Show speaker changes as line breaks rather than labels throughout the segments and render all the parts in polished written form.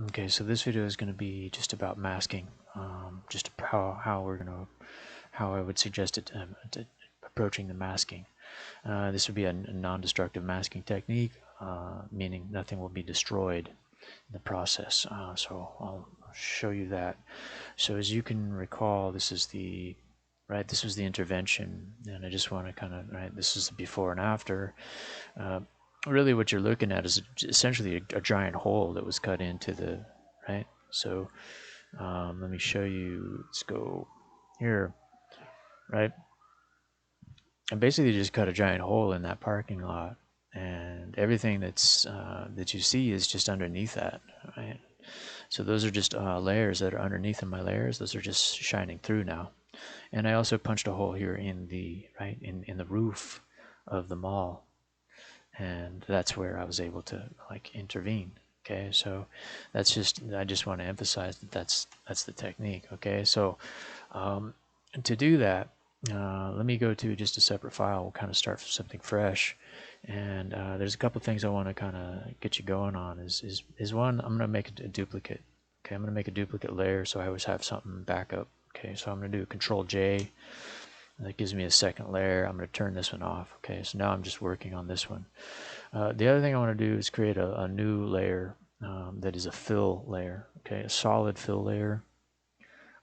Okay, so this video is going to be just about masking, just how I would suggest it approaching the masking. This would be a non-destructive masking technique, meaning nothing will be destroyed in the process. So I'll show you that. So as you can recall, this was the intervention, and I just want to kind of this is the before and after. Uh, Really what you're looking at is essentially a giant hole that was cut into the right. So let me show you. Let's go here, right? I basically just cut a giant hole in that parking lot, and everything that you see is just underneath that, right? So those are just layers that are underneath of my layers. Those are just shining through now. And I also punched a hole here in the in the roof of the mall, and that's where I was able to like intervene. Okay, so that's just, I just want to emphasize that that's the technique. Okay, so um, to do that, let me go to just a separate file. We'll kind of start from something fresh, and there's a couple things I want to kind of get you going on. Is one, I'm going to make a duplicate. Okay, I'm going to make a duplicate layer so I always have something backup. Okay, so I'm going to do Control J. That gives me a second layer. I'm going to turn this one off. Okay, so now I'm just working on this one. The other thing I want to do is create a new layer that is a fill layer. Okay, a solid fill layer.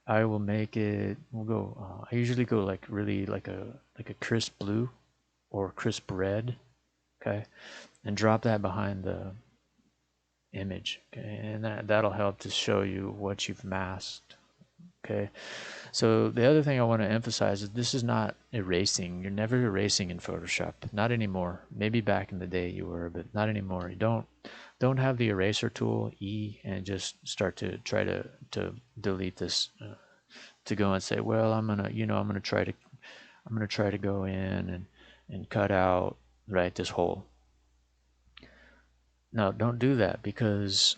I will make it. We'll go. I usually go like really like a crisp blue or crisp red. Okay, and drop that behind the image. Okay, and that'll help to show you what you've masked. Okay, so the other thing I want to emphasize is this is not erasing. You're never erasing in Photoshop. Not anymore. Maybe back in the day you were, but not anymore. You don't have the eraser tool E and just start to try to delete this. To go and say, well, I'm gonna try to go in and cut out this hole. No, don't do that, because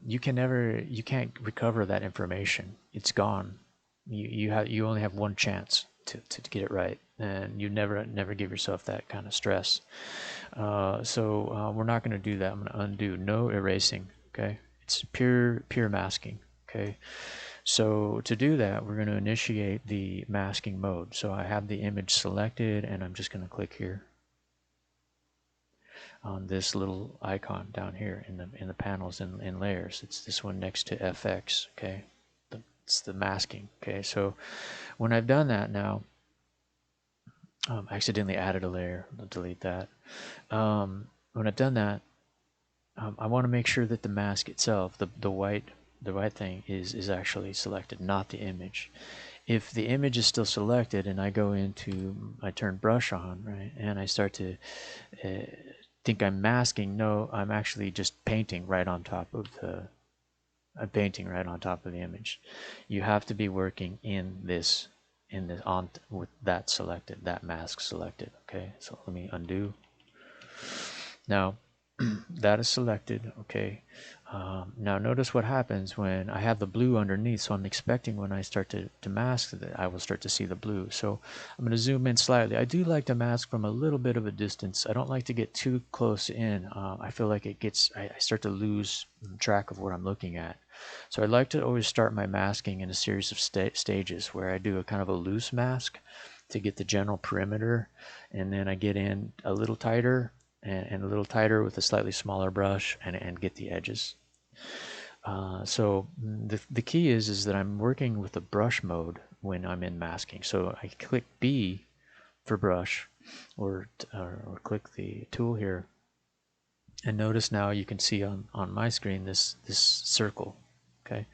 you can't recover that information. It's gone. You only have one chance to get it right, and you never give yourself that kind of stress. So we're not going to do that. I'm going to undo. No erasing. Okay, it's pure masking. Okay, so to do that, we're going to initiate the masking mode. So I have the image selected, and I'm just going to click here on this little icon down here in the panels in layers. It's this one next to FX. Okay, it's the masking. Okay, so when I've done that now, I accidentally added a layer. I'll delete that. When I've done that, I want to make sure that the mask itself, the white thing is actually selected, not the image. If the image is still selected and I turn brush on, right, and I start to think I'm masking, no, I'm actually just painting right on top of the image. You have to be working with that selected, that mask selected. Okay, so let me undo. Now that is selected. Okay, now notice what happens when I have the blue underneath. So I'm expecting when I start to mask that I will start to see the blue. So I'm going to zoom in slightly. I do like to mask from a little bit of a distance. I don't like to get too close in. I feel like I start to lose track of what I'm looking at. So I like to always start my masking in a series of stages where I do a kind of a loose mask to get the general perimeter, and then I get in a little tighter and a little tighter with a slightly smaller brush and get the edges. So the key is that I'm working with the brush mode when I'm in masking. So I click B for brush, or click the tool here, and notice now you can see on my screen this circle. Okay,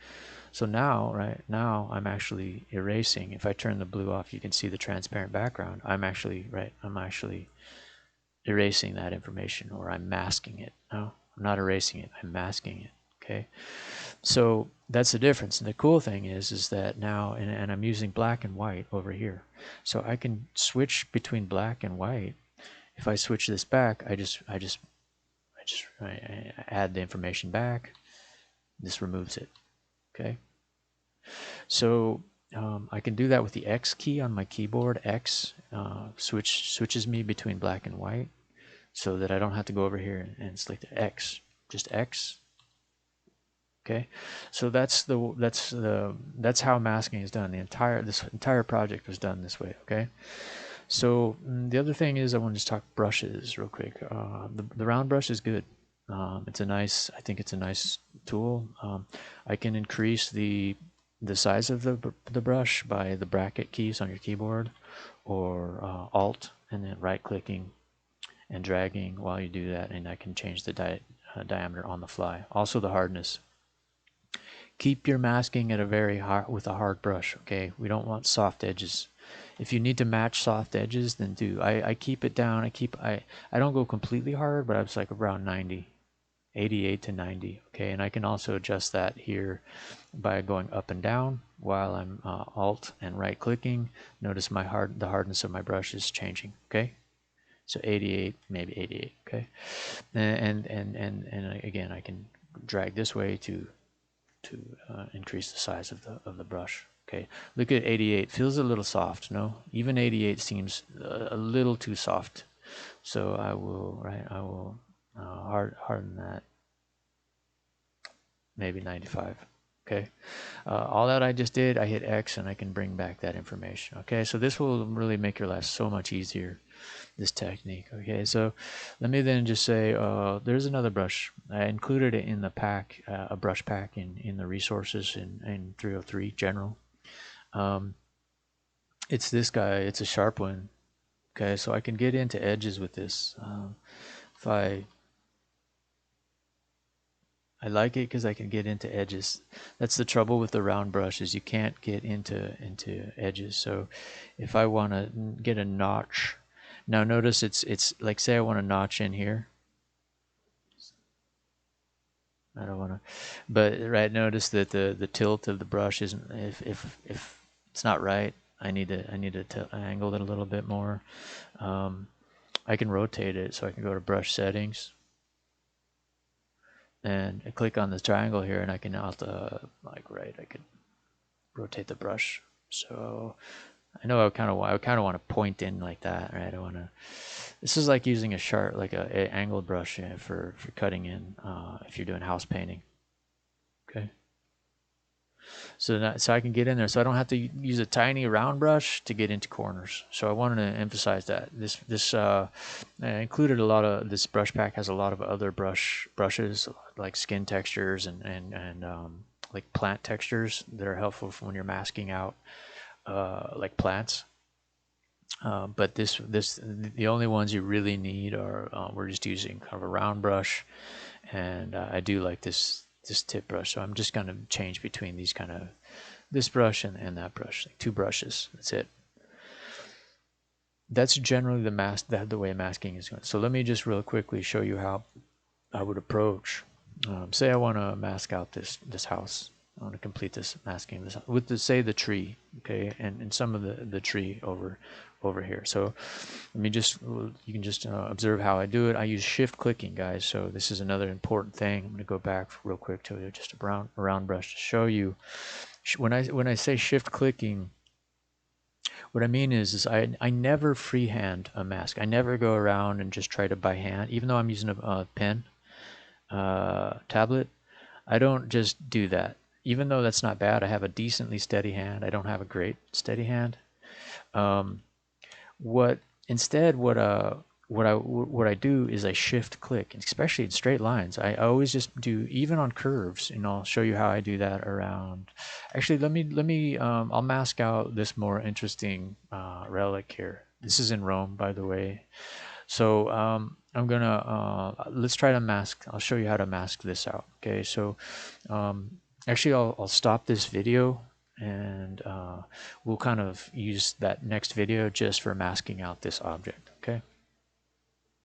so now I'm actually erasing. If I turn the blue off, you can see the transparent background. I'm actually erasing that information, or I'm masking it. No, I'm not erasing it, I'm masking it. Okay, so that's the difference. And the cool thing is that now, and I'm using black and white over here, so I can switch between black and white. If I switch this back, I add the information back. This removes it. Okay, so I can do that with the X key on my keyboard. X switches me between black and white, so that I don't have to go over here and select X. Just X. Okay, so that's how masking is done. This entire project was done this way. Okay, so the other thing is I want to just talk brushes real quick. The round brush is good. I think it's a nice tool. I can increase the size of the brush by the bracket keys on your keyboard, or Alt and then right clicking and dragging while you do that, and I can change the diameter on the fly. Also the hardness. Keep your masking at a very hard with a hard brush. Okay, we don't want soft edges. If you need to match soft edges, then do. I keep it down. I don't go completely hard, but I was like around 90, 88 to 90. Okay, and I can also adjust that here by going up and down while I'm Alt and right clicking. Notice the hardness of my brush is changing. Okay, so 88, maybe 88. Okay, and again, I can drag this way to increase the size of the brush. Okay, look at 88. Feels a little soft, no? Even 88 seems a little too soft. So I will harden that. Maybe 95. Okay, all that I just did, I hit X and I can bring back that information. Okay, so this will really make your life so much easier, this technique. Okay, so let me then just say there's another brush. I included it in the pack, a brush pack in the resources in 303 general. It's this guy. It's a sharp one. Okay, so I can get into edges with this. If I like it because I can get into edges. That's the trouble with the round brush, is you can't get into edges. So if I want to get a notch, now notice it's like, say I want a notch in here. I don't want to, but right, notice that the tilt of the brush isn't, if it's not right, I need to angle it a little bit more. I can rotate it, so I can go to brush settings and I click on this triangle here, and I can I could rotate the brush. So I know I kind of want to point in like that, right? I want to. This is like using a sharp, like a angled brush for cutting in if you're doing house painting. Okay. So I can get in there, so I don't have to use a tiny round brush to get into corners. So I wanted to emphasize that this included a lot of, this brush pack has a lot of other brushes like skin textures and like plant textures that are helpful for when you're masking out like plants. But the only ones you really need are we're just using kind of a round brush, and I do like this tip brush. So I'm just going to change between these kind of this brush and that brush, like two brushes. That's it. That's generally the way masking is going. So let me just real quickly show you how I would approach. Say I want to mask out this house. I want to complete this masking this with say the tree, okay, and some of the tree over here. So let me just, you can just observe how I do it. I use shift clicking, guys. So this is another important thing. I'm going to go back real quick to just a round brush to show you. When I say shift clicking, what I mean is I never freehand a mask. I never go around and just try to by hand, even though I'm using a pen, tablet. I don't just do that. Even though that's not bad, I have a decently steady hand. I don't have a great steady hand. What instead what I do is I shift click, especially in straight lines. I always just do, even on curves, and I'll show you how I do that around. Actually, let me I'll mask out this more interesting relic here. This is in Rome, by the way. So I'm gonna let's try to mask. I'll show you how to mask this out. Okay, so actually I'll stop this video, and we'll kind of use that next video just for masking out this object. Okay.